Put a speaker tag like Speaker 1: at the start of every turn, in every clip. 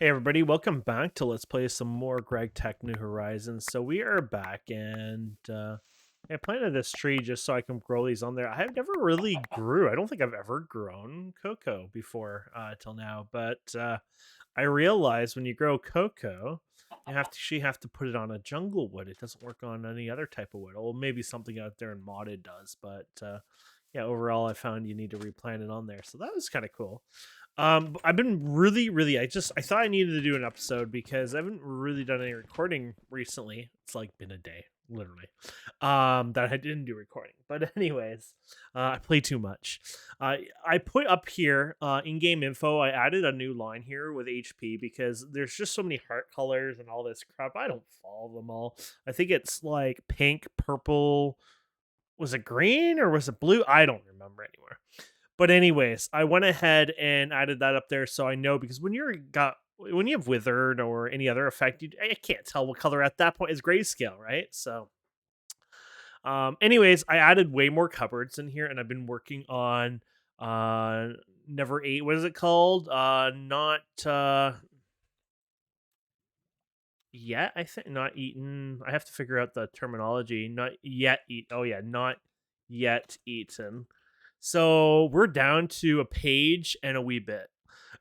Speaker 1: Hey everybody, welcome back to Let's Play some more Greg Tech New Horizons. So we are back and I planted this tree just so I can grow these on there. I have never really grew. I don't think I've ever grown cocoa before till now, but I realized when you grow cocoa, you have to put it on a jungle wood. It doesn't work on any other type of wood. Well, maybe something out there in modded does, but yeah, overall I found you need to replant it on there. So that was kind of cool. I've been I thought I needed to do an episode because I haven't really done any recording recently. It's like been a day, literally. That I didn't do recording. But anyways, I play too much. I put up here in-game info. I added a new line here with HP because there's just so many heart colors and all this crap. I don't follow them all. I think it's like pink, purple. Was it green or was it blue? I don't remember anymore. But anyways, I went ahead and added that up there so I know because when you have withered or any other effect, I can't tell what color at that point is grayscale, right? So, anyways, I added way more cupboards in here, and I've been working on never ate. What is it called? Not yet. I think not eaten. I have to figure out the terminology. Not yet eat. Oh yeah, not yet eaten. So we're down to a page and a wee bit.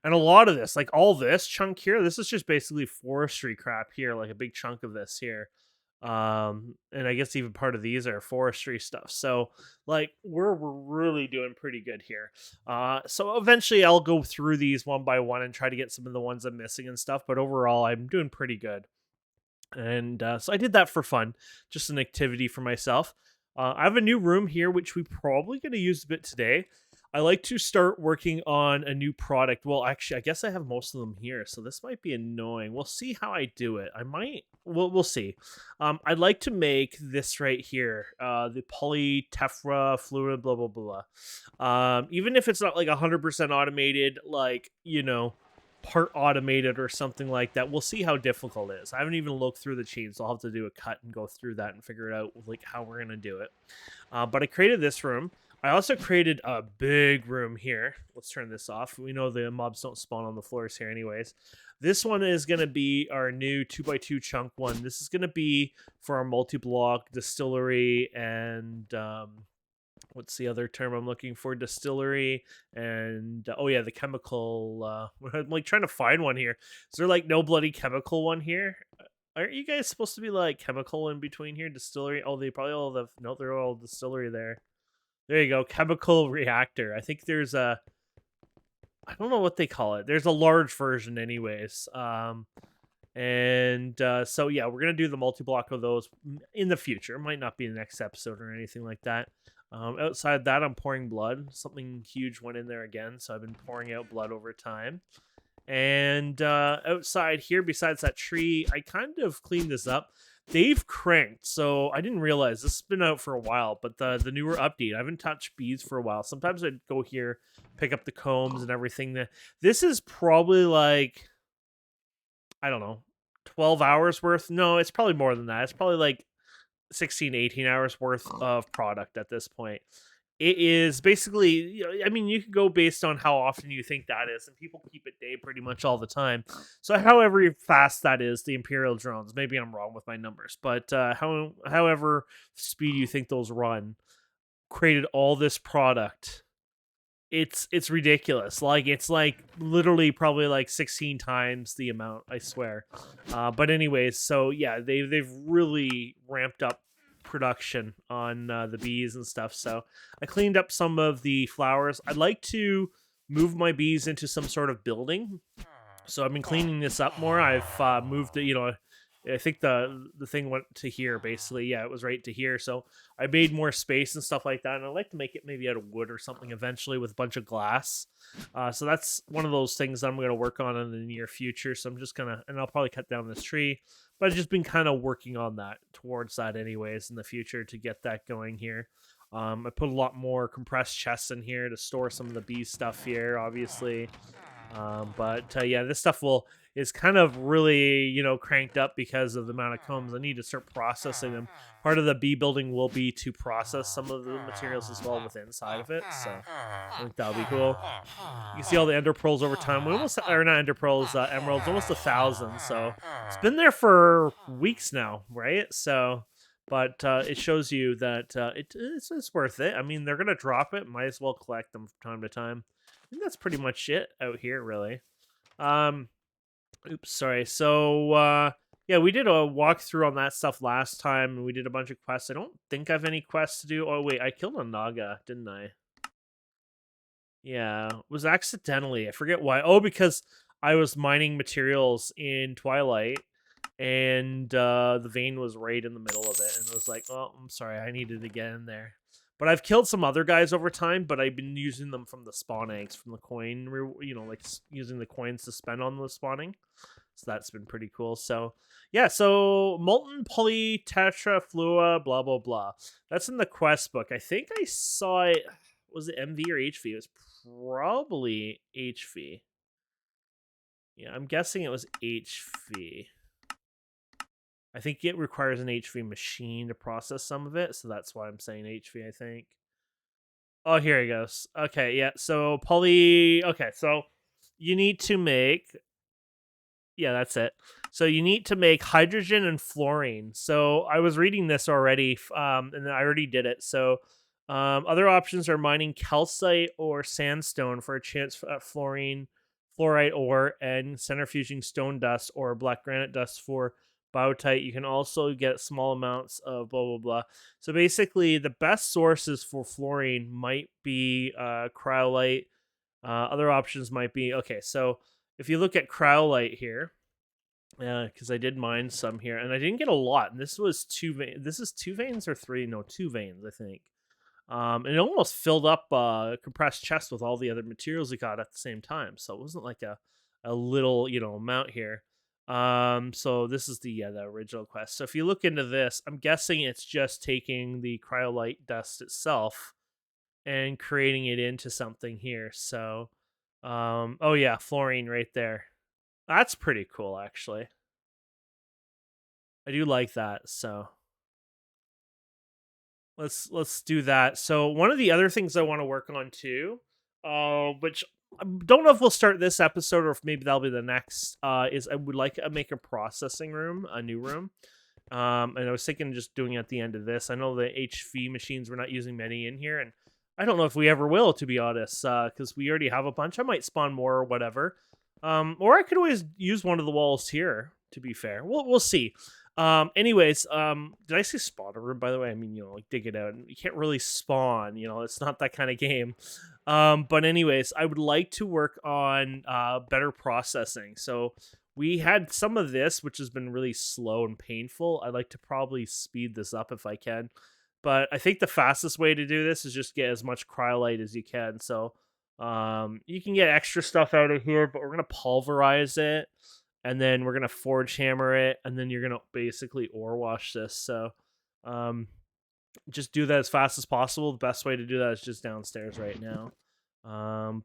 Speaker 1: And a lot of this, like all this chunk here, this is just basically forestry crap here, like a big chunk of this here. And I guess even part of these are forestry stuff. So like we're really doing pretty good here. So eventually I'll go through these one by one and try to get some of the ones I'm missing and stuff, but overall I'm doing pretty good. And so I did that for fun, just an activity for myself. I have a new room here, which we probably going to use a bit today. I like to start working on a new product. Well, actually, I guess I have most of them here, so this might be annoying. We'll see how I do it. I might. We'll see. I'd like to make this right here, the polytetrafluorethylene, blah blah blah. Even if it's not like 100% automated, like part automated or something like that. We'll see how difficult it is. I haven't even looked through the chains, so I'll have to do a cut and go through that and figure it out like how we're gonna do it. But I created this room. I also created a big room here. Let's turn this off. We know the mobs don't spawn on the floors here anyways. This one is going to be our new 2x2 chunk one. This is going to be for our multi-block distillery and what's the other term I'm looking for? Distillery and oh yeah, the chemical. I'm like trying to find one here. Is there like no bloody chemical one here? Aren't you guys supposed to be like chemical in between here? Distillery. Oh, they probably all have. No, they're all distillery there. There you go. Chemical reactor. I think there's a. I don't know what they call it. There's a large version, anyways. So yeah, we're gonna do the multi-block of those in the future. It might not be the next episode or anything like that. Outside that, I'm pouring blood. Something huge went in there again, so I've been pouring out blood over time. And outside here, besides that tree, I kind of cleaned this up. They've cranked, so I didn't realize this has been out for a while. But the newer update, I haven't touched bees for a while. Sometimes I'd go here, pick up the combs and everything. This is probably like I don't know, 12 hours worth. No, it's probably more than that. It's probably like 16, 18 hours worth of product at this point. It is basically, I mean, you can go based on how often you think that is, and people keep it day pretty much all the time. So, however fast that is, the Imperial drones, maybe I'm wrong with my numbers, but however speed you think those run, created all this product. It's ridiculous. Like it's like literally probably like 16 times the amount, I swear. But anyways, so yeah, they've really ramped up production on the bees and stuff. So I cleaned up some of the flowers. I'd like to move my bees into some sort of building. So I've been cleaning this up more. I've moved it, I think the thing went to here basically. Yeah, it was right to here. So I made more space and stuff like that. And I'd like to make it maybe out of wood or something eventually with a bunch of glass. So that's one of those things that I'm going to work on in the near future. So I'm just gonna, and I'll probably cut down this tree. But I've just been kind of working on that towards that anyways in the future to get that going here. I put a lot more compressed chests in here to store some of the bee stuff here, obviously. But yeah, this stuff is kind of really, cranked up because of the amount of combs. I need to start processing them. Part of the bee building will be to process some of the materials as well with inside of it. So I think that'll be cool. You can see all the ender pearls over time. We almost, or not ender pearls, emeralds, almost 1,000. So it's been there for weeks now, right? So, but it shows you that it's worth it. I mean, they're gonna drop it. Might as well collect them from time to time. I think that's pretty much it out here, really. Um, Oops, sorry. So, yeah, we did a walkthrough on that stuff last time, and we did a bunch of quests. I don't think I have any quests to do. Oh, wait, I killed a Naga, didn't I? Yeah, it was accidentally. I forget why. Oh, because I was mining materials in Twilight, and the vein was right in the middle of it, and it was like, oh, I'm sorry, I needed to get in there. But I've killed some other guys over time, but I've been using them from the spawn eggs, from the coin, like using the coins to spend on the spawning. So that's been pretty cool. So yeah, so molten polytetrafluorethylene, blah blah blah. That's in the quest book. I think I saw it. Was it MV or HV? It was probably HV. Yeah, I'm guessing it was HV. I think it requires an HV machine to process some of it, so that's why I'm saying HV, I think. Oh, here he goes. Okay, yeah, so okay, so you need to make, yeah, that's it. So you need to make hydrogen and fluorine. So I was reading this already, and I already did it. So other options are mining calcite or sandstone for a chance at fluorine, fluorite ore, and centrifuging stone dust or black granite dust for biotite. You can also get small amounts of blah blah blah. So basically, the best sources for fluorine might be cryolite. Other options might be, okay. So if you look at cryolite here, because I did mine some here, and I didn't get a lot. And this was This is two veins or three? No, two veins, I think. And it almost filled up a compressed chest with all the other materials we got at the same time. So it wasn't like a little, amount here. So this is the original quest. So if you look into this, I'm guessing it's just taking the cryolite dust itself and creating it into something here. So, oh yeah, fluorine right there. That's pretty cool, actually. I do like that. So let's do that. So one of the other things I want to work on too, which I don't know if we'll start this episode or if maybe that'll be the next, is I would like to make a processing room, a new room. And I was thinking just doing it at the end of this. I know the HV machines, we're not using many in here, and I don't know if we ever will, to be honest, because we already have a bunch. I might spawn more or whatever. Or I could always use one of the walls here, to be fair. We'll see. Anyways, did I say spawn a room, by the way? I mean, like dig it out. You can't really spawn, it's not that kind of game. But anyways, I would like to work on better processing. So we had some of this, which has been really slow and painful. I'd like to probably speed this up if I can. But I think the fastest way to do this is just get as much cryolite as you can. So you can get extra stuff out of here, but we're going to pulverize it. And then we're going to forge hammer it. And then you're going to basically ore wash this. So just do that as fast as possible. The best way to do that is just downstairs right now.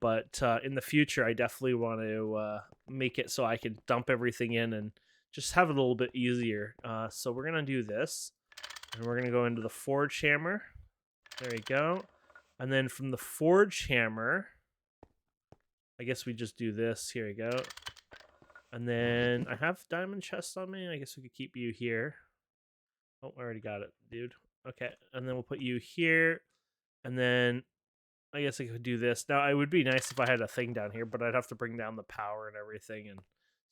Speaker 1: But in the future, I definitely want to make it so I can dump everything in and just have it a little bit easier. So we're going to do this. And we're going to go into the forge hammer. There we go. And then from the forge hammer, I guess we just do this. Here we go. And then I have diamond chests on me. I guess we could keep you here. Oh, I already got it, dude. Okay. And then we'll put you here. And then I guess I could do this. Now, it would be nice if I had a thing down here, but I'd have to bring down the power and everything and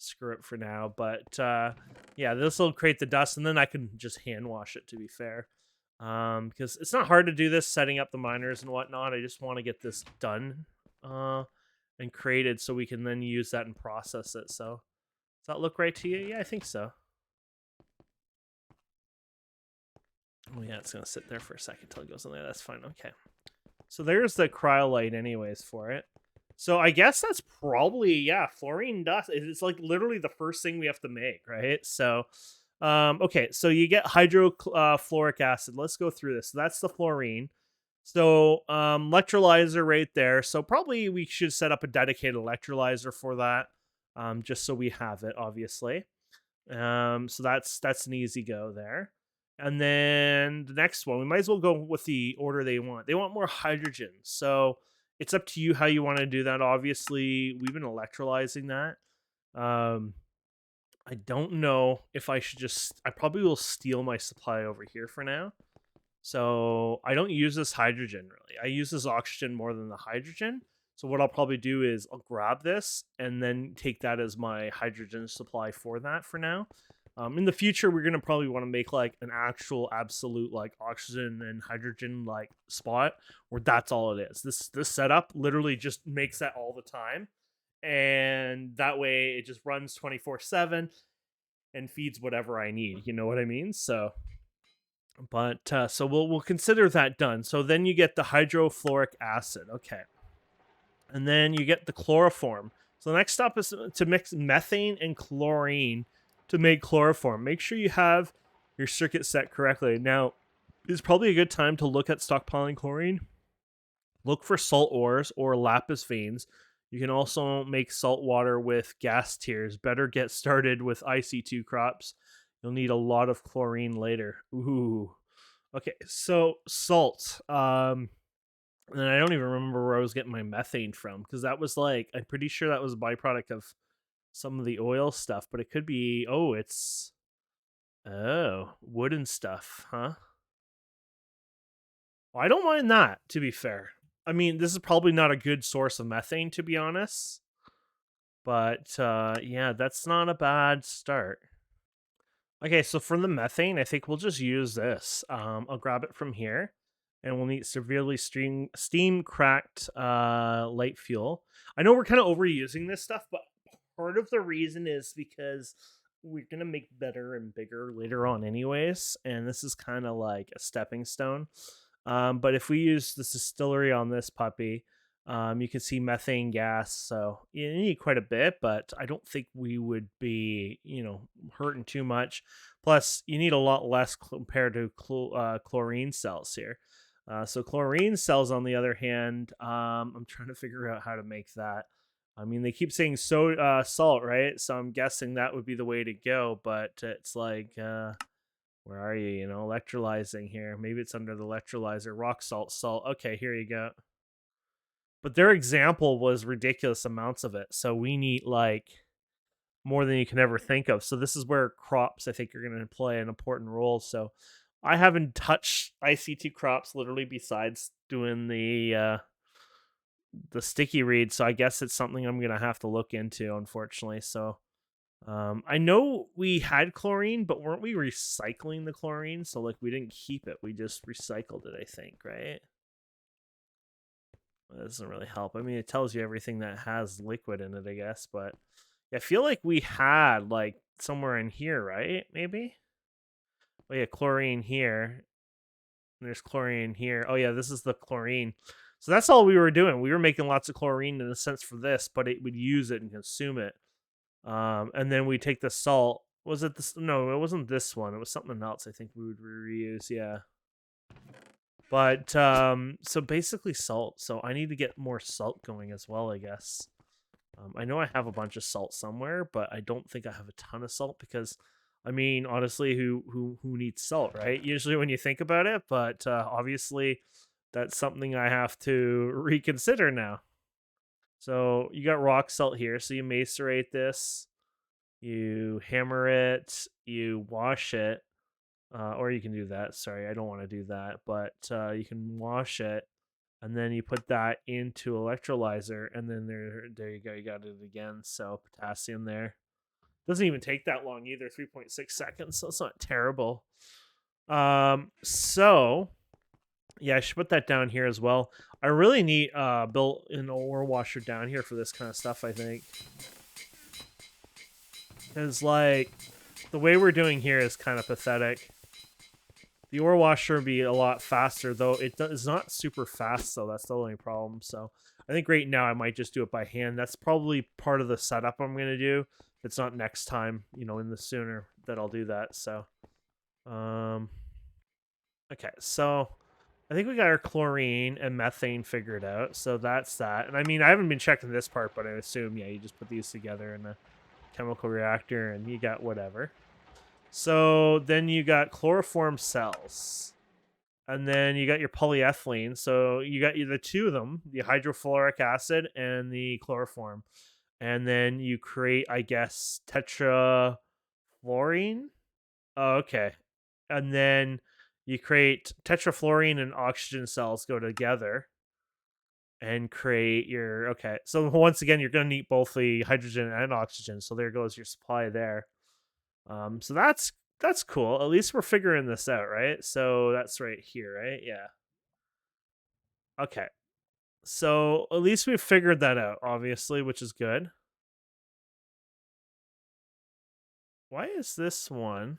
Speaker 1: screw it for now. But yeah, this will create the dust, and then I can just hand wash it, to be fair. Because it's not hard to do this, setting up the miners and whatnot. I just want to get this done and created so we can then use that and process it. So does that look right to you? Yeah, I think so. Oh yeah, it's going to sit there for a second till it goes in there. That's fine. Okay. So there's the cryolite anyways for it. So I guess that's probably, yeah, fluorine dust. It's like literally the first thing we have to make, right? So, okay, so you get hydrofluoric acid. Let's go through this. So that's the fluorine. So electrolyzer right there. So probably we should set up a dedicated electrolyzer for that, just so we have it, obviously. So that's an easy go there. And then the next one, we might as well go with the order they want. They want more hydrogen. So it's up to you how you want to do that. Obviously, we've been electrolyzing that. Um, I don't know if I should just. I probably will steal my supply over here for now. So I don't use this hydrogen really. I use this oxygen more than the hydrogen. So what I'll probably do is I'll grab this and then take that as my hydrogen supply for that for now. In the future, we're gonna probably want to make like an actual absolute like oxygen and hydrogen like spot where that's all it is. This setup literally just makes that all the time, and that way it just runs 24/7 and feeds whatever I need. You know what I mean? So but so we'll consider that done. So then you get the hydrofluoric acid, okay, and then you get the chloroform. So the next step is to mix methane and chlorine to make chloroform. Make sure you have your circuit set correctly. Now, it's probably a good time to look at stockpiling chlorine. Look for salt ores or lapis veins. You can also make salt water with gas tiers. Better get started with IC2 crops. You'll need a lot of chlorine later. Ooh. Okay, so salt. And I don't even remember where I was getting my methane from because that was like I'm pretty sure that was a byproduct of some of the oil stuff, but it could be it's wooden stuff, huh? Well, I don't mind that, to be fair. I mean, this is probably not a good source of methane, to be honest. But yeah, that's not a bad start. Okay, so for the methane, I think we'll just use this. I'll grab it from here, and we'll need severely steam cracked light fuel. I know we're kind of overusing this stuff, but part of the reason is because we're gonna make better and bigger later on, anyways, and this is kind of like a stepping stone. But if we use the distillery on this puppy, you can see methane gas, so you need quite a bit, but I don't think we would be, hurting too much. Plus, you need a lot less compared to chlorine cells here. So chlorine cells, on the other hand, I'm trying to figure out how to make that. I mean, they keep saying salt, right? So I'm guessing that would be the way to go, but it's like, where are you? Electrolyzing here. Maybe it's under the electrolyzer. Rock salt, salt. Okay, here you go. But their example was ridiculous amounts of it. So we need like more than you can ever think of. So this is where crops, I think, are going to play an important role. So I haven't touched IC2 crops literally besides doing the sticky read. So I guess it's something I'm going to have to look into, unfortunately. So I know we had chlorine, but weren't we recycling the chlorine? So like we didn't keep it, we just recycled it, I think, right? That doesn't really help. I mean, it tells you everything that has liquid in it, I guess, but I feel like we had like somewhere in here, right? Maybe. Oh yeah, chlorine here. There's chlorine here. Oh yeah, this is the chlorine. So that's all we were doing. We were making lots of chlorine in a sense for this, but it would use it and consume it. And then we take the salt. Was it this? No, it wasn't this one. It was something else. I think we would reuse. Yeah. But so basically salt. So I need to get more salt going as well, I guess. I know I have a bunch of salt somewhere, but I don't think I have a ton of salt because, I mean, honestly, who needs salt, right? Usually when you think about it, but obviously that's something I have to reconsider now. So you got rock salt here. So you macerate this, you hammer it, you wash it, or you can do that. Sorry, I don't want to do that, but you can wash it, and then you put that into electrolyzer, and then there you go, you got it again. So potassium there. Doesn't even take that long either, 3.6 seconds, so it's not terrible. So yeah, I should put that down here as well. I really need built an ore washer down here for this kind of stuff, I think. Because like the way we're doing here is kind of pathetic. The ore washer would be a lot faster, though it's not super fast, so that's the only problem. So I think right now I might just do it by hand. That's probably part of the setup I'm going to do. If it's not next time, in the sooner that I'll do that. So, okay, so I think we got our chlorine and methane figured out, so that's that. And I mean, I haven't been checking this part, but I assume, yeah, you just put these together in a chemical reactor and you got whatever. So then you got chloroform cells. And then you got your polyethylene. So you got the two of them, the hydrofluoric acid and the chloroform. And then you create, I guess, tetrafluorine. Oh, okay. And then you create tetrafluorine and oxygen cells go together and create your okay. So once again, you're going to need both the hydrogen and oxygen. So there goes your supply there. So that's cool. At least we're figuring this out, right? So that's right here, right? Yeah. Okay. So at least we've figured that out, obviously, which is good. Why is this one?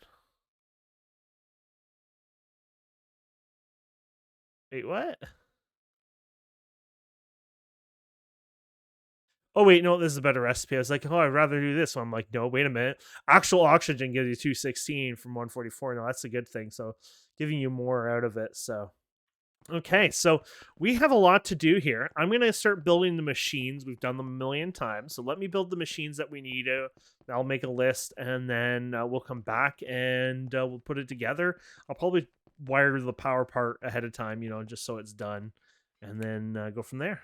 Speaker 1: Wait, what? Oh wait, no, this is a better recipe. I was like, oh, I'd rather do this one. I'm like, no, wait a minute. Actual oxygen gives you 216 from 144. No, that's a good thing. So giving you more out of it. So okay, so we have a lot to do here. I'm going to start building the machines. We've done them a million times. So let me build the machines that we need. I'll make a list and then we'll come back and we'll put it together. I'll probably wire the power part ahead of time, just so it's done. And then go from there.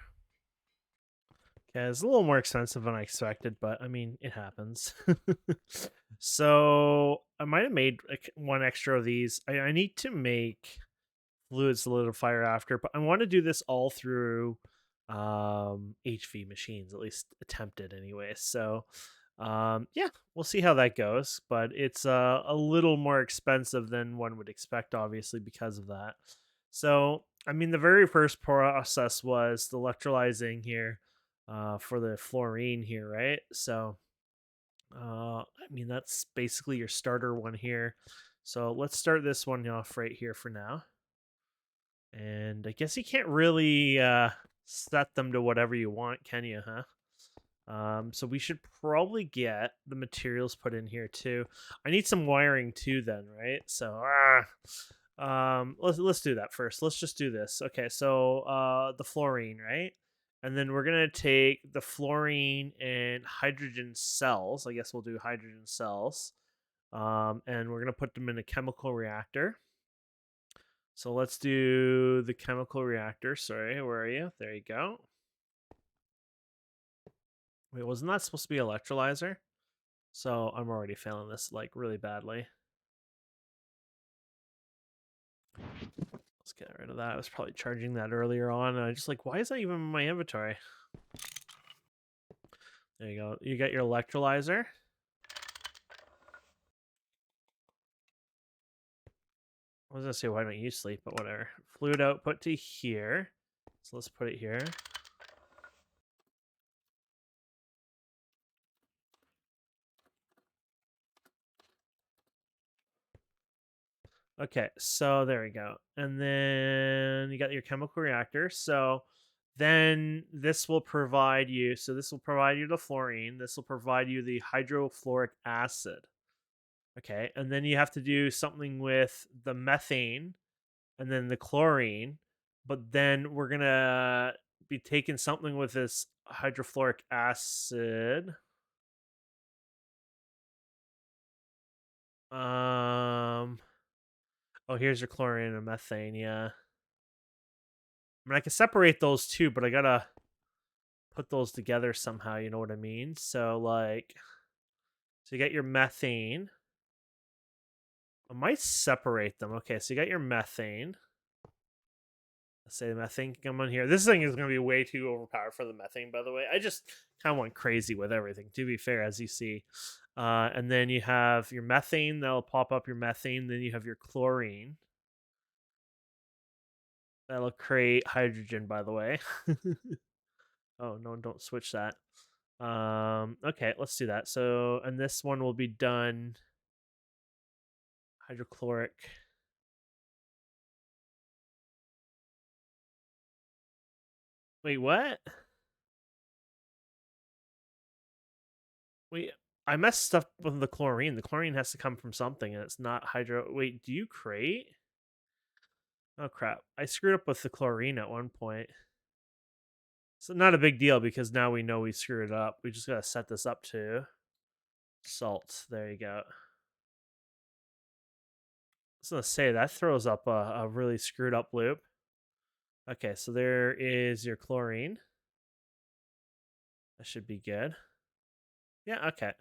Speaker 1: Okay, it's a little more expensive than I expected, but I mean, it happens. So I might have made one extra of these. I need to make fluid solidifier after, but I want to do this all through HV machines, at least attempt it anyway. So yeah, we'll see how that goes, but it's a little more expensive than one would expect, obviously, because of that. So I mean, the very first process was the electrolyzing here for the fluorine here, right? So I mean, that's basically your starter one here. So let's start this one off right here for now. And I guess you can't really set them to whatever you want, can you, huh? So we should probably get the materials put in here too. I need some wiring too then, right? So let's do that first. Let's just do this. Okay, so the fluorine, right? And then we're gonna take the fluorine and hydrogen cells. I guess we'll do hydrogen cells. And we're gonna put them in a chemical reactor. So let's do the chemical reactor. Sorry, where are you? There you go. Wait, wasn't that supposed to be electrolyzer? So I'm already failing this like really badly. Let's get rid of that. I was probably charging that earlier on. And I just like, why is that even in my inventory? There you go. You got your electrolyzer. I was gonna say, why don't you sleep? But whatever. Fluid output to here. So let's put it here. Okay, so there we go. And then you got your chemical reactor. So then this will provide you, so this will provide you the fluorine. This will provide you the hydrofluoric acid. Okay, and then you have to do something with the methane and then the chlorine. But then we're going to be taking something with this hydrofluoric acid. Oh, here's your chlorine and methane. Yeah. I mean, I can separate those two, but I gotta put those together somehow. You know what I mean? So, like, so you got your methane. I might separate them. Okay, so you got your methane. Let's say the methane can come on here. This thing is going to be way too overpowered for the methane, by the way. I just kind of went crazy with everything, to be fair, as you see. And then you have your methane. That'll pop up your methane. Then you have your chlorine. That'll create hydrogen, by the way. Oh, no, don't switch that. Okay, let's do that. So, and this one will be done hydrochloric. Wait, what? Wait, I messed up with the chlorine. The chlorine has to come from something, and it's not hydro. Wait, do you create? Oh crap! I screwed up with the chlorine at one point. So not a big deal because now we know we screwed it up. We just gotta set this up to salt. There you go. I was gonna say that throws up a really screwed up loop. Okay, so there is your chlorine. That should be good. Yeah, okay.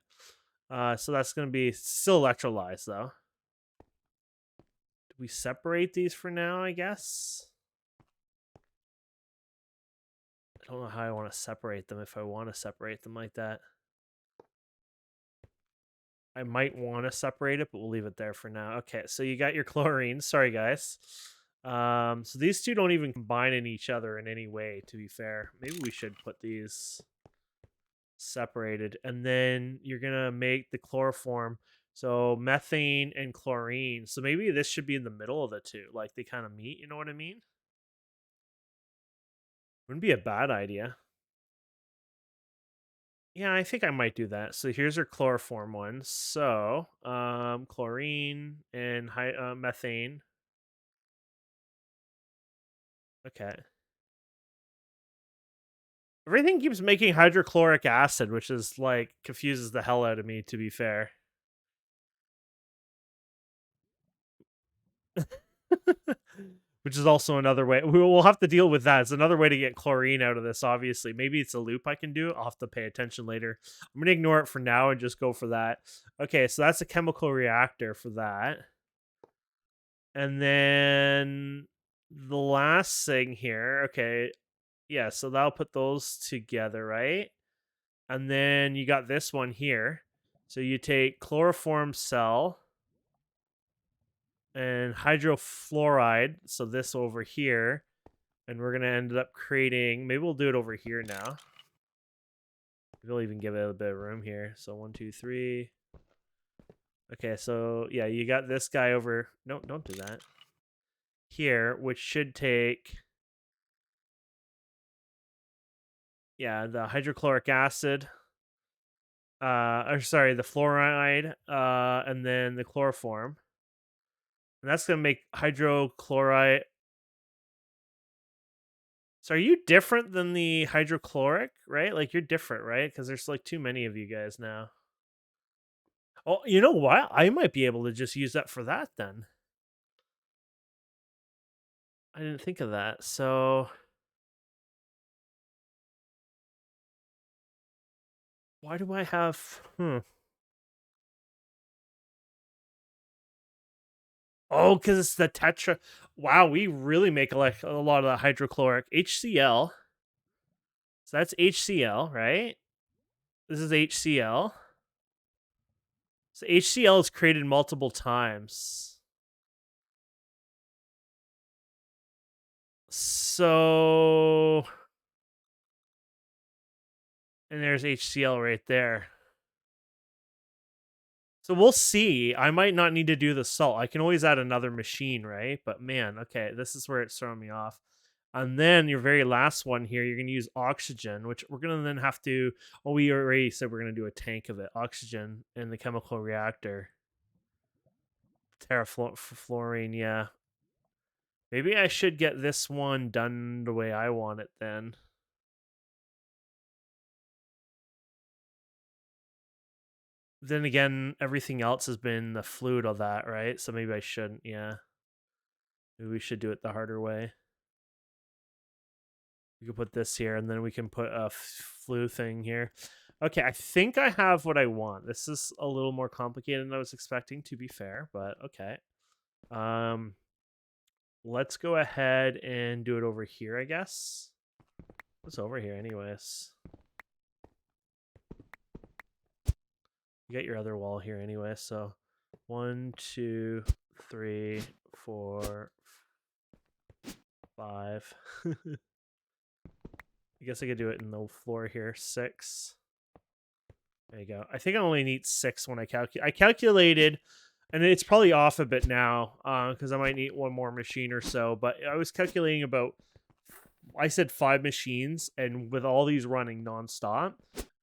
Speaker 1: So that's gonna be still electrolyzed though. Do we separate these for now, I guess? I don't know how I want to separate them if I want to separate them like that. I might want to separate it, but we'll leave it there for now. Okay, so you got your chlorine. Sorry, guys. So these two don't even combine in each other in any way, to be fair. Maybe we should put these separated. And then you're going to make the chloroform. So methane and chlorine. So maybe this should be in the middle of the two. Like they kind of meet, you know what I mean? Wouldn't be a bad idea. Yeah, I think I might do that. So here's our chloroform one. So chlorine and methane. Okay. Everything keeps making hydrochloric acid, which is like confuses the hell out of me, to be fair. Which is also another way. We'll have to deal with that. It's another way to get chlorine out of this, obviously. Maybe it's a loop I can do. I'll have to pay attention later. I'm going to ignore it for now and just go for that. Okay, so that's a chemical reactor for that. And then the last thing here, okay, yeah, so that'll put those together, right? And then you got this one here. So you take chloroform cell and hydrofluoride, so this over here, and we're gonna end up creating, maybe we'll do it over here now. We'll even give it a bit of room here. So 1, 2, 3. Okay, so yeah, you got this guy over, no, don't do that. Here, which should take, yeah, the hydrochloric acid, or sorry, the fluoride, and then the chloroform. And that's going to make hydrochloride. So are you different than the hydrochloric, right? Like you're different, right? Because there's like too many of you guys now. Oh, you know what? I might be able to just use that for that then. I didn't think of that. So why do I have... Oh, because it's the tetra. Wow, we really make like a lot of the hydrochloric. HCl. So that's HCl, right? This is HCl. So HCl is created multiple times. So... And there's HCl right there. So we'll see. I might not need to do the salt. I can always add another machine, right? But man, okay, this is where it's throwing me off. And then your very last one here, you're going to use oxygen, which we're going to then have to... Oh, we already said we're going to do a tank of it. Oxygen in the chemical reactor. Terafluorine, yeah. Maybe I should get this one done the way I want it then. Then again, everything else has been the fluid of that, right? So maybe I shouldn't, yeah. Maybe we should do it the harder way. We could put this here, and then we can put a flue thing here. Okay, I think I have what I want. This is a little more complicated than I was expecting, to be fair, but okay. Let's go ahead and do it over here, I guess. It's over here anyways. You got your other wall here anyway, so 1, 2, 3, 4, 5. I guess I could do it in the floor here. 6. There you go. I think I only need 6 when I calculate. I calculated, and it's probably off a bit now because I might need one more machine or so. But I was calculating about, I said 5 machines, and with all these running nonstop,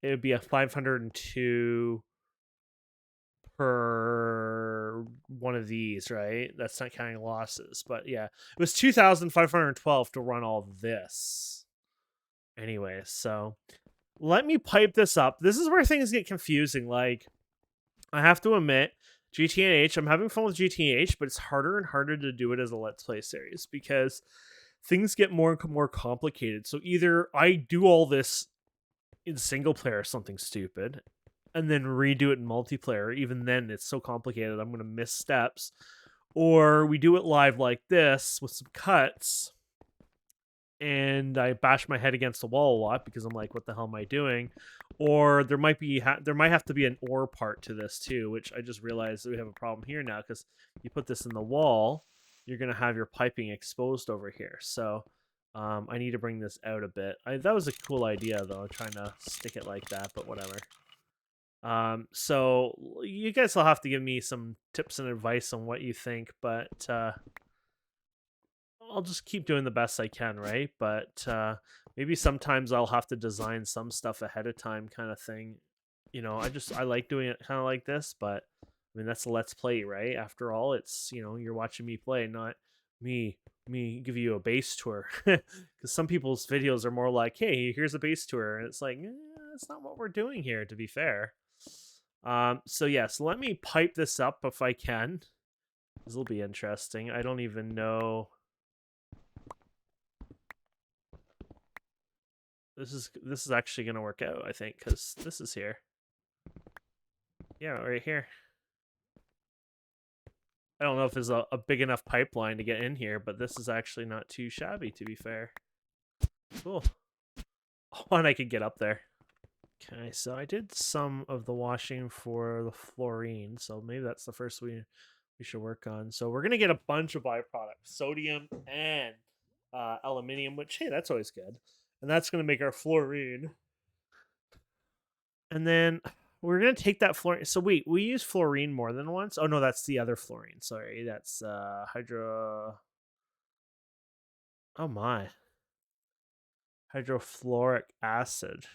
Speaker 1: it would be a 502 per one of of these, right? That's not counting losses, but yeah, it was 2,512 to run all this. Anyway, so let me pipe this up. This is where things get confusing. Like, I have to admit, GTNH, I'm having fun with GTNH, but it's harder and harder to do it as a Let's Play series because things get more and more complicated. So either I do all this in single player or something stupid, and then redo it in multiplayer. Even then, it's so complicated, I'm going to miss steps. Or we do it live like this with some cuts, and I bash my head against the wall a lot because I'm like, what the hell am I doing? Or there might have to be an or part to this too, which I just realized that we have a problem here now because you put this in the wall, you're going to have your piping exposed over here. So I need to bring this out a bit. That was a cool idea though, trying to stick it like that, but whatever. So you guys will have to give me some tips and advice on what you think, but I'll just keep doing the best I can, right? But maybe sometimes I'll have to design some stuff ahead of time, kind of thing. You know, I like doing it kind of like this, but I mean that's a Let's Play, right? After all, it's, you know, you're watching me play, not me give you a base tour. Because some people's videos are more like, hey, here's a base tour, and it's like, that's not what we're doing here, to be fair. So yes, let me pipe this up if I can. This will be interesting. I don't even know. This is actually gonna work out, I think, because this is here. Yeah, right here. I don't know if there's a big enough pipeline to get in here, but this is actually not too shabby, to be fair. Cool. Oh, and I could get up there. Okay, so I did some of the washing for the fluorine, so maybe that's the first we should work on. So we're gonna get a bunch of byproducts, sodium and aluminium, which, hey, that's always good. And that's gonna make our fluorine. And then we're gonna take that fluorine. So wait, we use fluorine more than once. Oh no, that's the other fluorine. Sorry, that's hydro. Oh my, hydrofluoric acid.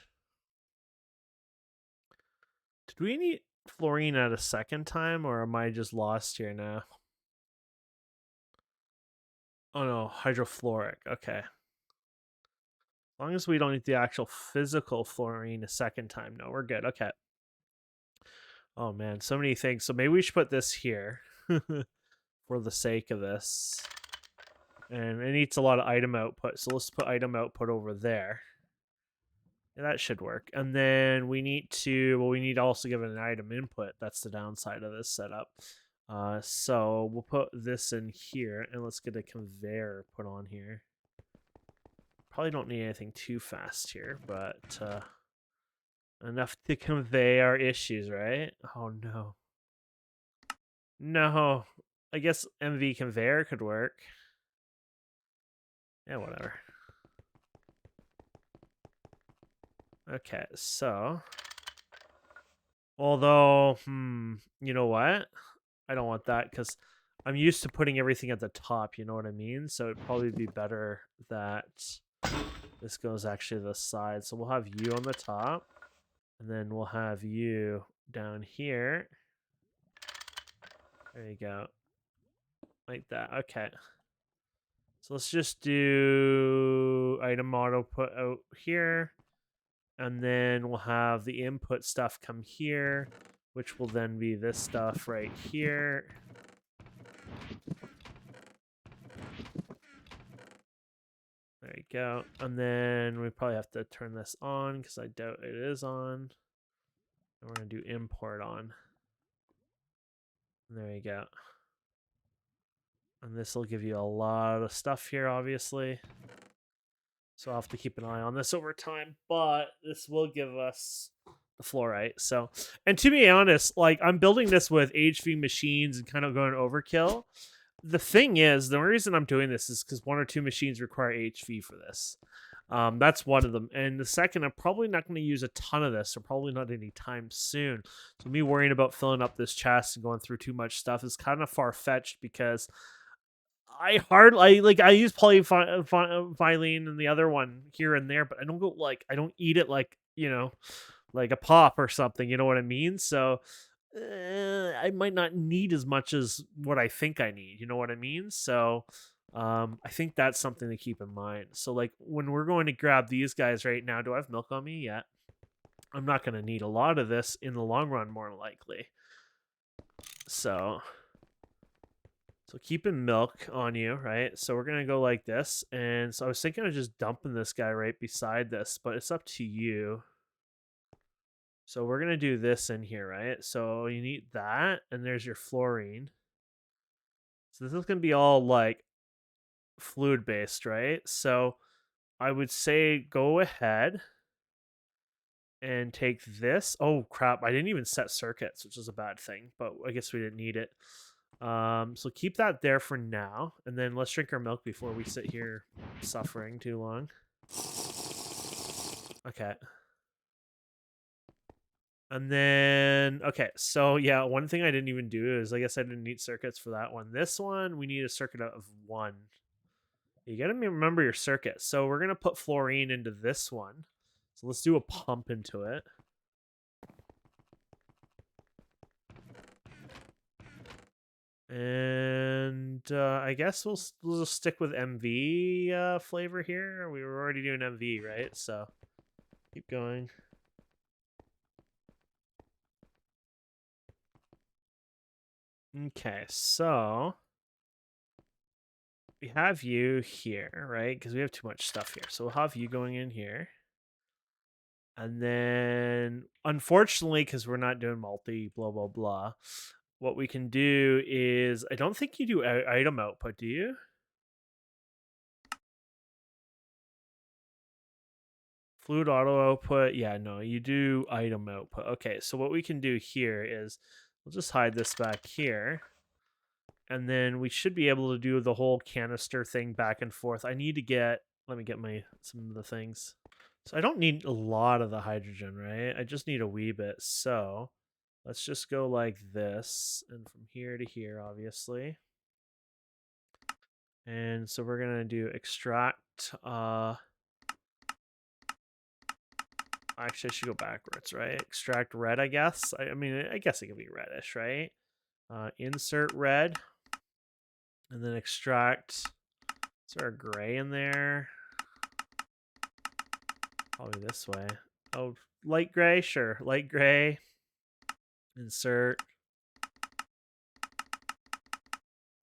Speaker 1: Did we need fluorine at a second time, or am I just lost here now? Oh no, hydrofluoric. Okay. As long as we don't need the actual physical fluorine a second time. No, we're good. Okay. Oh man, so many things. So maybe we should put this here for the sake of this. And it needs a lot of item output. So let's put item output over there. Yeah, that should work. And then we need to, well, we need to also give it an item input. That's the downside of this setup. So we'll put this in here, and let's get a conveyor put on here. Probably don't need anything too fast here, but enough to convey our issues, right? Oh no. No. I guess MV conveyor could work. Yeah, whatever. Okay, so although, you know what? I don't want that because I'm used to putting everything at the top, you know what I mean? So it'd probably be better that this goes actually to the side. So we'll have you on the top, and then we'll have you down here. There you go. Like that. Okay. So let's just do item auto put out here. And then we'll have the input stuff come here, which will then be this stuff right here. There you go. And then we probably have to turn this on because I doubt it is on. And we're going to do import on. And there you go. And this will give you a lot of stuff here, obviously. So I'll have to keep an eye on this over time, but this will give us the fluorite. So, and to be honest, like I'm building this with HV machines and kind of going overkill. The thing is, the reason I'm doing this is because 1 or 2 machines require HV for this. That's one of them. And the second, I'm probably not going to use a ton of this, or probably not anytime soon. So me worrying about filling up this chest and going through too much stuff is kind of far-fetched because I use polyethylene and the other one here and there, but I don't go I don't eat it like, you know, like a pop or something, you know what I mean? So I might not need as much as what I think I need. You know what I mean? So I think that's something to keep in mind. So like when we're going to grab these guys right now, do I have milk on me yet? I'm not going to need a lot of this in the long run, more likely. So keeping milk on you, right? So we're going to go like this. And so I was thinking of just dumping this guy right beside this, but it's up to you. So we're going to do this in here, right? So you need that, and there's your fluorine. So this is going to be all like fluid based, right? So I would say go ahead and take this. Oh crap, I didn't even set circuits, which is a bad thing, but I guess we didn't need it. So keep that there for now, and then let's drink our milk before we sit here suffering too long. Okay. And then, okay, so yeah, one thing I didn't even do is I guess I didn't need circuits for that one. This one, we need a circuit of 1. You gotta remember your circuit. So we're gonna put fluorine into this one. So let's do a pump into it. And I guess we'll just stick with MV flavor here. We were already doing MV, right? So keep going. Okay, so we have you here, right? Because we have too much stuff here. So we'll have you going in here. And then, unfortunately, because we're not doing multi, blah, blah, blah, what we can do is, I don't think you do item output, do you? Fluid auto output. Yeah, no, you do item output. Okay, so what we can do here is, we'll just hide this back here. And then we should be able to do the whole canister thing back and forth. I need to get, let me get some of the things. So I don't need a lot of the hydrogen, right? I just need a wee bit. So let's just go like this, and from here to here, obviously. And so we're gonna do extract. Actually, I should go backwards, right? Extract red, I guess. I mean, I guess it can be reddish, right? Insert red, and then extract. Is there a gray in there? Probably this way. Oh, light gray, sure. Light gray. Insert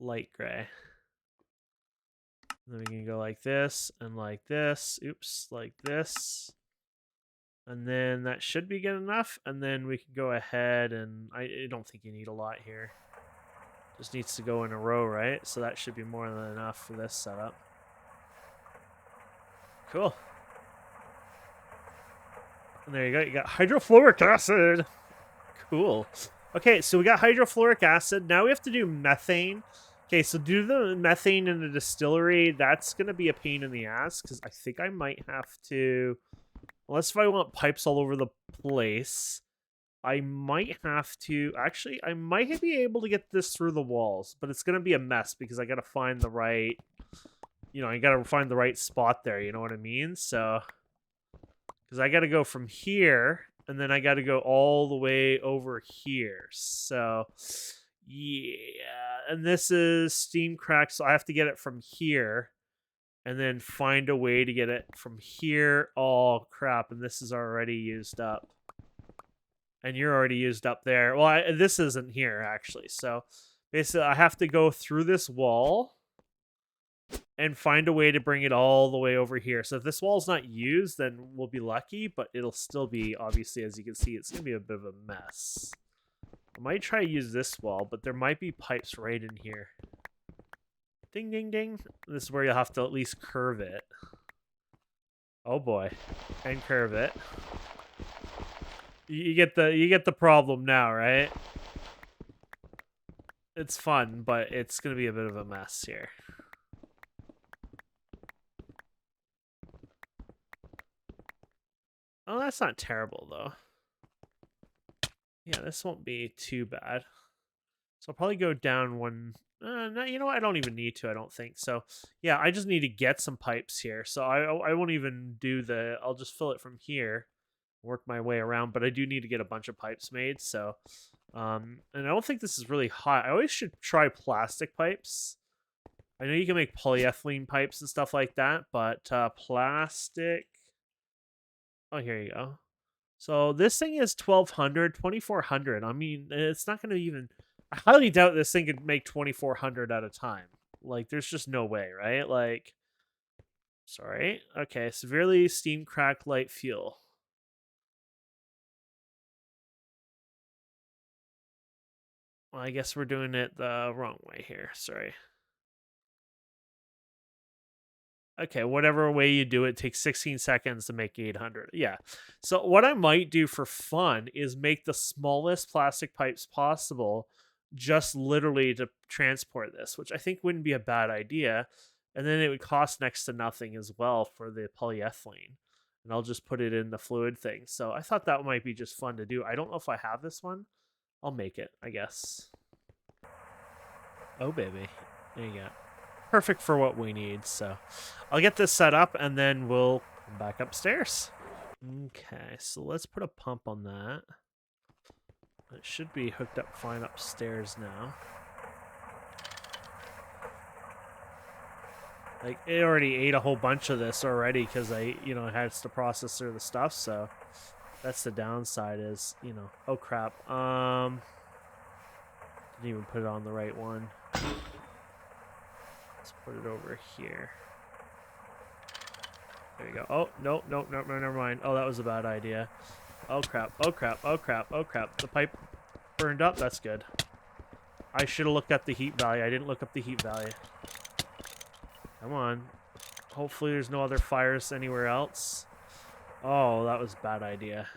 Speaker 1: light gray. And then we can go like this and like this. Oops, like this. And then that should be good enough. And then we can go ahead and I don't think you need a lot here. Just needs to go in a row, right? So that should be more than enough for this setup. Cool. And there you go. You got hydrofluoric acid. Cool. Okay, so we got hydrofluoric acid. Now we have to do methane. Okay, so do the methane in the distillery. That's going to be a pain in the ass because I think I might have to... Unless if I want pipes all over the place, I might have to... Actually, I might be able to get this through the walls, but it's going to be a mess because I got to find the right... You know, I got to find the right spot there, you know what I mean? So... Because I got to go from here, and then I got to go all the way over here. So, yeah. And this is steam crack, so I have to get it from here. And then find a way to get it from here. Oh, crap. And this is already used up. And you're already used up there. Well, this isn't here, actually. So, basically, I have to go through this wall and find a way to bring it all the way over here. So if this wall's not used, then we'll be lucky, but it'll still be, obviously, as you can see, it's going to be a bit of a mess. I might try to use this wall, but there might be pipes right in here. Ding, ding, ding. This is where you'll have to at least curve it. Oh boy. And curve it. You get the problem now, right? It's fun, but it's going to be a bit of a mess here. Oh, that's not terrible, though. Yeah, this won't be too bad. So I'll probably go down one... no, you know what? I don't even need to, I don't think. So, yeah, I just need to get some pipes here. So I won't even do the... I'll just fill it from here. Work my way around. But I do need to get a bunch of pipes made. So And I don't think this is really hot. I always should try plastic pipes. I know you can make polyethylene pipes and stuff like that, but plastic. Oh, here you go. So this thing is 1200, 2400. I mean, it's not going to even. I highly doubt this thing could make 2400 at a time. Like, there's just no way, right? Like, sorry. Okay, severely steam cracked light fuel. Well, I guess we're doing it the wrong way here. Sorry. Okay, whatever way you do it takes 16 seconds to make 800. Yeah. So what I might do for fun is make the smallest plastic pipes possible, just literally to transport this, which I think wouldn't be a bad idea. And then it would cost next to nothing as well for the polyethylene. And I'll just put it in the fluid thing. So I thought that might be just fun to do. I don't know if I have this one. I'll make it, I guess. Oh, baby. There you go. Perfect for what we need. So I'll get this set up and then we'll come back upstairs. Okay, so let's put a pump on that. It should be hooked up fine upstairs now. Like, it already ate a whole bunch of this already because I, had to process through the stuff. So that's the downside is, oh crap. Didn't even put it on the right one. Let's put it over here. There you go. Oh, no, never mind. Oh, that was a bad idea. Oh, crap. Oh, crap. Oh, crap. Oh, crap. The pipe burned up. That's good. I should have looked up the heat value. I didn't look up the heat value. Come on. Hopefully there's no other fires anywhere else. Oh, that was a bad idea.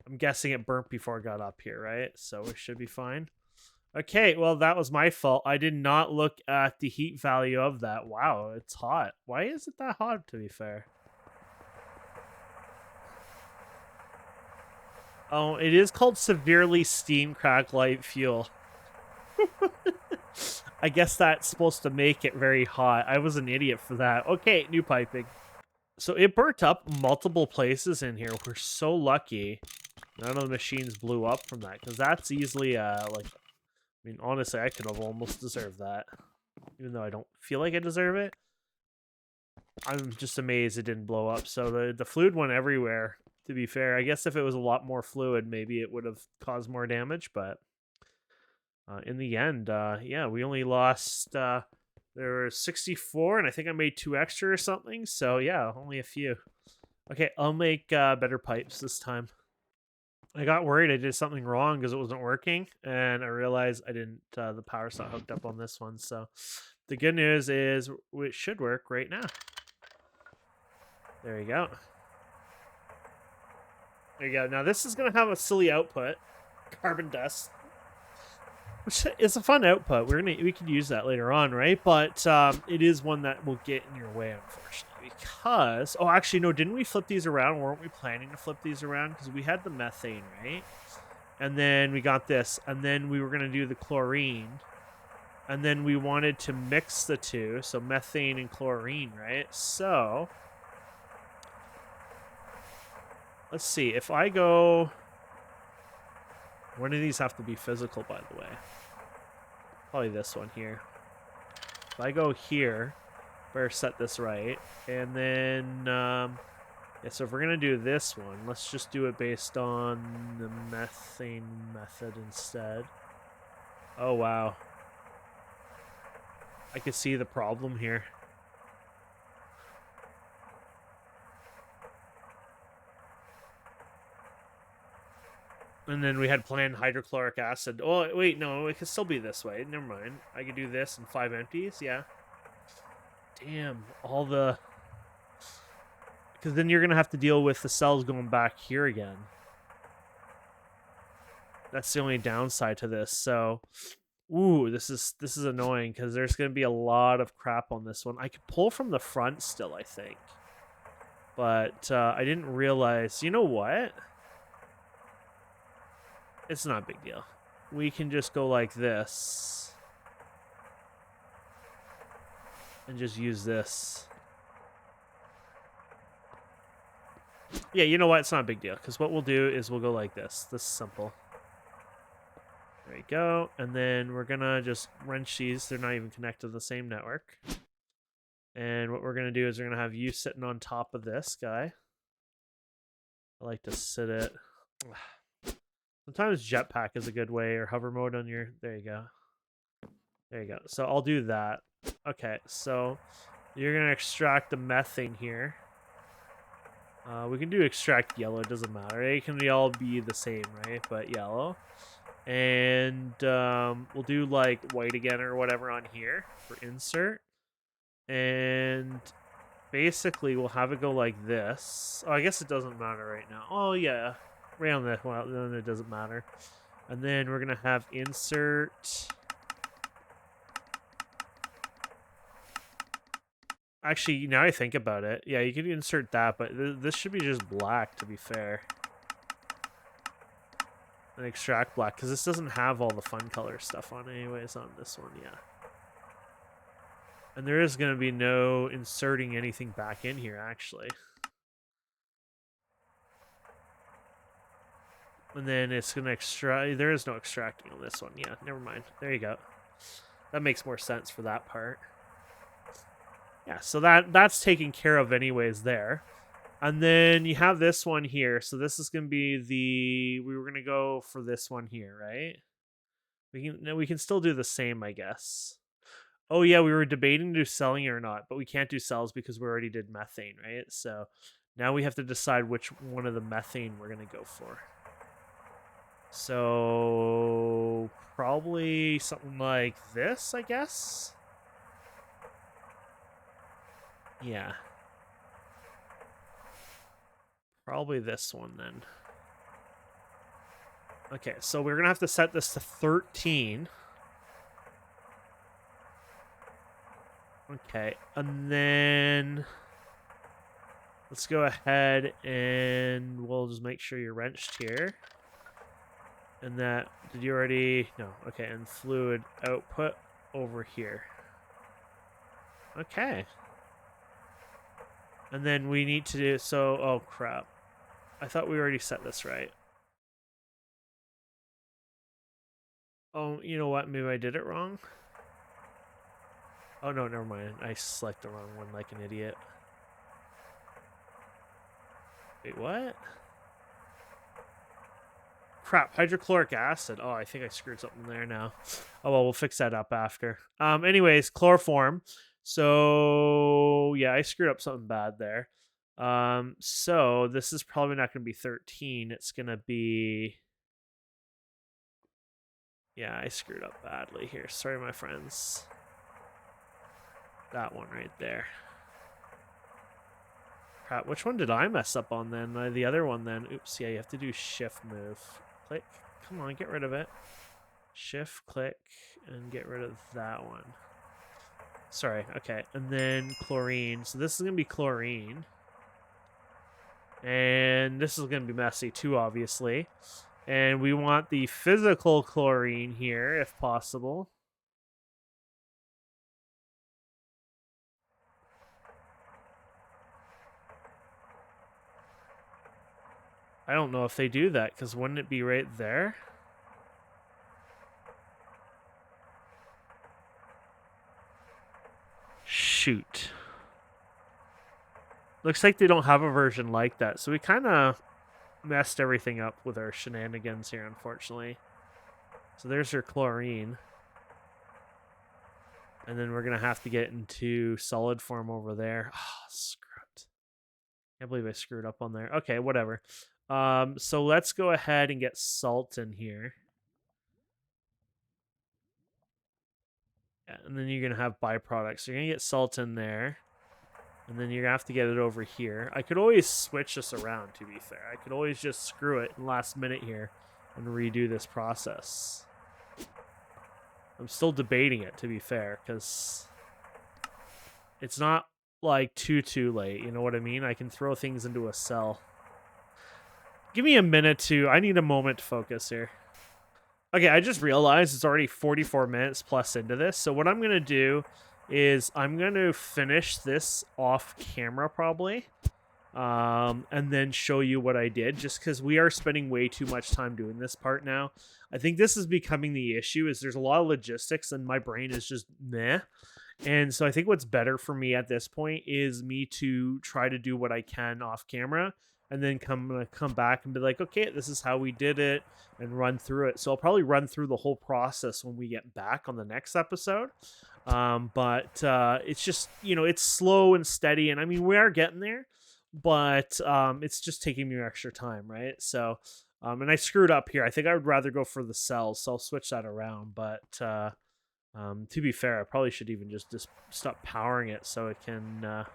Speaker 1: I'm guessing it burnt before it got up here, right? So we should be fine. Okay, well, that was my fault. I did not look at the heat value of that. Wow, it's hot. Why is it that hot, to be fair? Oh, it is called severely steam cracked light fuel. I guess that's supposed to make it very hot. I was an idiot for that. Okay, new piping. So it burnt up multiple places in here. We're so lucky none of the machines blew up from that, because that's easily, I mean, honestly, I could have almost deserved that. Even though I don't feel like I deserve it. I'm just amazed it didn't blow up. So the fluid went everywhere, to be fair. I guess if it was a lot more fluid, maybe it would have caused more damage. But in the end, yeah, we only lost... there were 64, and I think I made 2 extra or something. So yeah, only a few. Okay, I'll make better pipes this time. I got worried I did something wrong because it wasn't working, and I realized I didn't, the power's not hooked up on this one, so the good news is it should work right now. There you go. There you go. Now this is going to have a silly output, carbon dust, which is a fun output. We could use that later on, right? But it is one that will get in your way, unfortunately. Because, oh, actually, no, didn't we flip these around? Weren't we planning to flip these around? Because we had the methane, right? And then we got this. And then we were going to do the chlorine. And then we wanted to mix the two. So methane and chlorine, right? So, let's see. If I go... One of these have to be physical, by the way. Probably this one here. If I go here... Better set this right. And then, yeah, so if we're going to do this one, let's just do it based on the methane method instead. Oh, wow. I could see the problem here. And then we had planned hydrochloric acid. Oh, wait, no, it could still be this way. Never mind. I could do this in 5 empties, yeah. Damn, all the... Because then you're going to have to deal with the cells going back here again. That's the only downside to this. So, ooh, this is annoying because there's going to be a lot of crap on this one. I could pull from the front still, I think. But I didn't realize... You know what? It's not a big deal. We can just go like this. And just use this. Yeah, you know what? It's not a big deal. Because what we'll do is we'll go like this. This is simple. There you go. And then we're gonna just wrench these. They're not even connected to the same network. And what we're gonna do is we're gonna have you sitting on top of this guy. I like to sit it. Sometimes jetpack is a good way, or hover mode on your. There you go. There you go. So I'll do that. Okay, so you're gonna extract the methane here. We can do extract yellow. It doesn't matter. They can all be the same, right? But yellow. And we'll do like white again or whatever on here for insert. And basically we'll have it go like this. Oh, I guess it doesn't matter right now. Oh yeah, right on that. Well, then it doesn't matter. And then we're gonna have insert. Actually, now I think about it, yeah, you can insert that, but this should be just black, to be fair. And extract black, because this doesn't have all the fun color stuff on anyways on this one, yeah. And there is going to be no inserting anything back in here, actually. And then it's going to extract. There is no extracting on this one. Yeah, never mind. There you go. That makes more sense for that part. Yeah, so that's taken care of anyways there. And then you have this one here. So this is going to be the... We were going to go for this one here, right? We can still do the same, I guess. Oh, yeah, we were debating to do selling or not, but we can't do cells because we already did methane, right? So now we have to decide which one of the methane we're going to go for. So probably something like this, I guess. Yeah. Probably this one then. Okay, so we're going to have to set this to 13. Okay, and then let's go ahead and we'll just make sure you're wrenched here. And that, did you already? No, okay, and fluid output over here. Okay. And then we need to do, so, oh crap. I thought we already set this right. Oh, you know what? Maybe I did it wrong. Oh, no, never mind. I selected the wrong one like an idiot. Wait, what? Crap, hydrochloric acid. Oh, I think I screwed something there now. Oh, well, we'll fix that up after. Anyways, chloroform. So, yeah, I screwed up something bad there. So this is probably not going to be 13. It's going to be... Yeah, I screwed up badly here. Sorry, my friends. That one right there. Crap, which one did I mess up on then? The other one then. Oops, yeah, you have to do shift move. Click. Come on, get rid of it. Shift, click, and get rid of that one. Sorry, okay. And then chlorine. So this is going to be chlorine. And this is going to be messy too, obviously. And we want the physical chlorine here, if possible. I don't know if they do that, because wouldn't it be right there? Shoot. Looks like they don't have a version like that, so we kind of messed everything up with our shenanigans here, unfortunately. So there's your chlorine. And then we're going to have to get into solid form over there. Oh, screw it. Can't believe I screwed up on there. Okay, whatever. So let's go ahead and get salt in here. Yeah, and then you're going to have byproducts. So you're going to get salt in there. And then you're going to have to get it over here. I could always switch this around, to be fair. I could always just screw it in last minute here and redo this process. I'm still debating it, to be fair, because it's not like too late. You know what I mean? I can throw things into a cell. Give me a minute to... I need a moment to focus here. Okay, I just realized it's already 44 minutes plus into this. So what I'm going to do is I'm going to finish this off camera probably. and then show you what I did, just because we are spending way too much time doing this part now. I think this is becoming the issue, is there's a lot of logistics and my brain is just meh. And so I think what's better for me at this point is me to try to do what I can off camera and then come back and be like, okay, this is how we did it, and run through it. So I'll probably run through the whole process when we get back on the next episode. But it's just, it's slow and steady, and I mean, we are getting there, but it's just taking me extra time, right? So and I screwed up here. I think I would rather go for the cells, so I'll switch that around. But to be fair, I probably should even just stop powering it so it can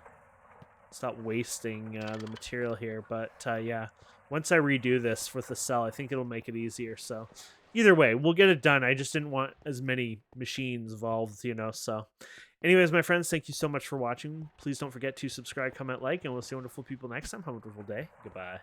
Speaker 1: stop wasting the material here. But yeah, once I redo this with the cell, I think it'll make it easier. So either way, we'll get it done. I just didn't want as many machines involved, so anyways, my friends, thank you so much for watching. Please don't forget to subscribe, comment, like, and we'll see wonderful people next time. Have a wonderful day. Goodbye.